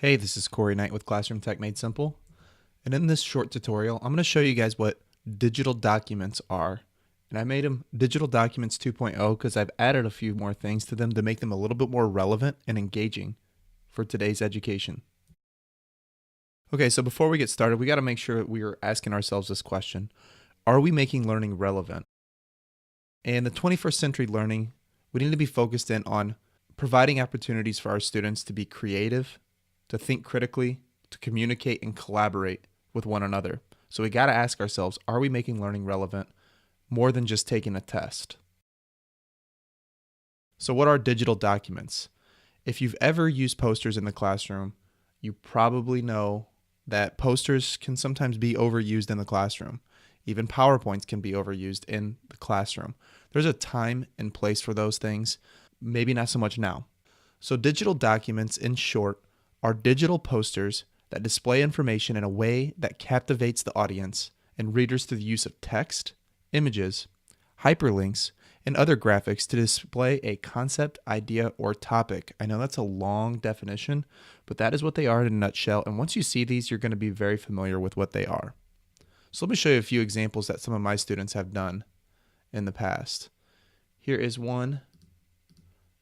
Hey, this is Corey Knight with Classroom Tech Made Simple. And in this short tutorial, I'm going to show you guys what digital documents are. And I made them Digital Documents 2.0 because I've added a few more things to them to make them a little bit more relevant and engaging for today's education. Okay, so before we get started, we got to make sure we are asking ourselves this question. Are we making learning relevant? In the 21st century learning, we need to be focused in on providing opportunities for our students to be creative, to think critically, to communicate and collaborate with one another. So we got to ask ourselves, are we making learning relevant more than just taking a test? So what are digital documents? If you've ever used posters in the classroom, you probably know that posters can sometimes be overused in the classroom. Even PowerPoints can be overused in the classroom. There's a time and place for those things, maybe not so much now. So digital documents, in short, are digital posters that display information in a way that captivates the audience and readers through the use of text, images, hyperlinks, and other graphics to display a concept, idea, or topic. I know that's a long definition, but that is what they are in a nutshell. And once you see these, you're going to be very familiar with what they are. So let me show you a few examples that some of my students have done in the past. Here is one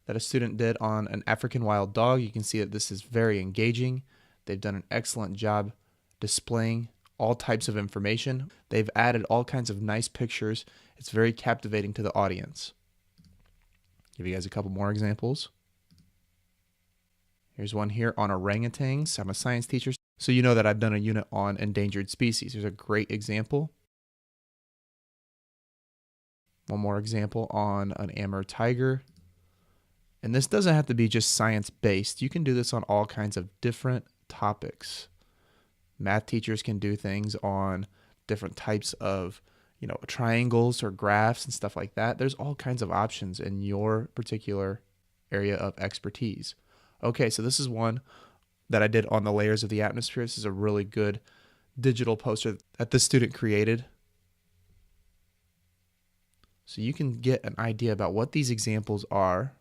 that a student did on an African wild dog. You can see that this is very engaging. They've done an excellent job displaying all types of information. They've added all kinds of nice pictures. It's very captivating to the audience. Give you guys a couple more examples. Here's one here on orangutans. I'm a science teacher, so you know that I've done a unit on endangered species. Here's a great example. One more example on an Amur tiger. And this doesn't have to be just science-based. You can do this on all kinds of different topics. Math teachers can do things on different types of, triangles or graphs and stuff like that. There's all kinds of options in your particular area of expertise. Okay, so this is one that I did on the layers of the atmosphere. This is a really good digital poster that this student created. So you can get an idea about what these examples are.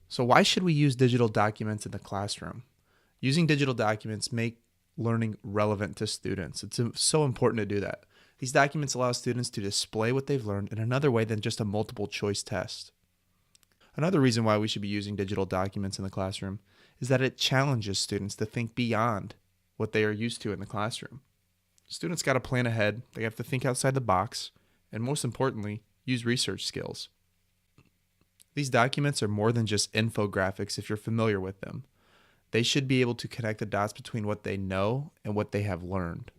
So why should we use digital documents in the classroom? Using digital documents make learning relevant to students. It's so important to do that. These documents allow students to display what they've learned in another way than just a multiple choice test. Another reason why we should be using digital documents in the classroom is that it challenges students to think beyond what they are used to in the classroom. Students got to plan ahead, they have to think outside the box, and most importantly, use research skills. These documents are more than just infographics if you're familiar with them. They should be able to connect the dots between what they know and what they have learned.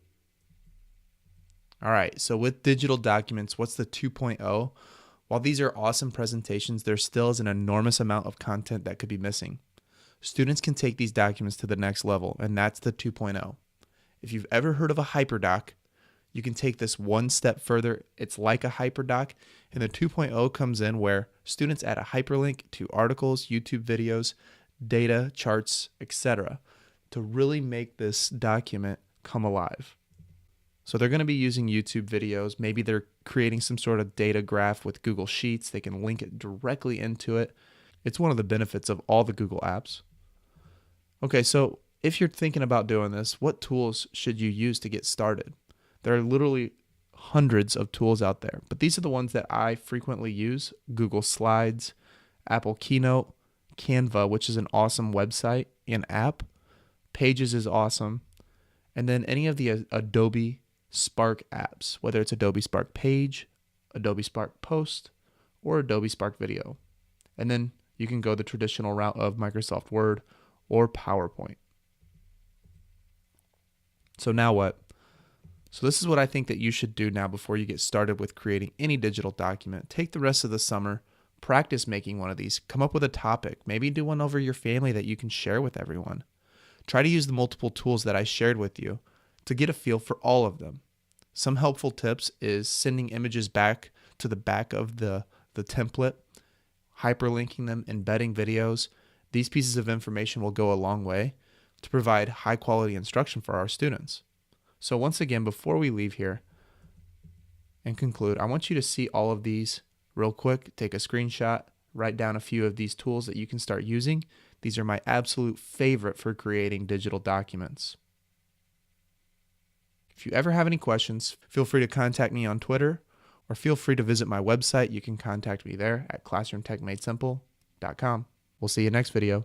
All right, so with digital documents, what's the 2.0? While these are awesome presentations, there still is an enormous amount of content that could be missing. Students can take these documents to the next level, and that's the 2.0. If you've ever heard of a hyperdoc, you can take this one step further. It's like a hyperdoc, and the 2.0 comes in where students add a hyperlink to articles, YouTube videos, data, charts, etc. to really make this document come alive. So they're going to be using YouTube videos. Maybe they're creating some sort of data graph with Google Sheets. They can link it directly into it. It's one of the benefits of all the Google apps. Okay, so if you're thinking about doing this, what tools should you use to get started? There are literally hundreds of tools out there, but these are the ones that I frequently use: Google Slides, Apple Keynote, Canva, which is an awesome website and app. Pages is awesome. And then any of the Adobe Spark apps, whether it's Adobe Spark Page, Adobe Spark Post, or Adobe Spark Video. And then you can go the traditional route of Microsoft Word or PowerPoint. So now what? So this is what I think that you should do now before you get started with creating any digital document. Take the rest of the summer, practice making one of these, come up with a topic, maybe do one over your family that you can share with everyone. Try to use the multiple tools that I shared with you to get a feel for all of them. Some helpful tips is sending images back to the back of the template, hyperlinking them, embedding videos. These pieces of information will go a long way to provide high quality instruction for our students. So once again, before we leave here and conclude, I want you to see all of these real quick. Take a screenshot, write down a few of these tools that you can start using. These are my absolute favorite for creating digital documents. If you ever have any questions, feel free to contact me on Twitter, or feel free to visit my website. You can contact me there at classroomtechmadesimple.com. We'll see you next video.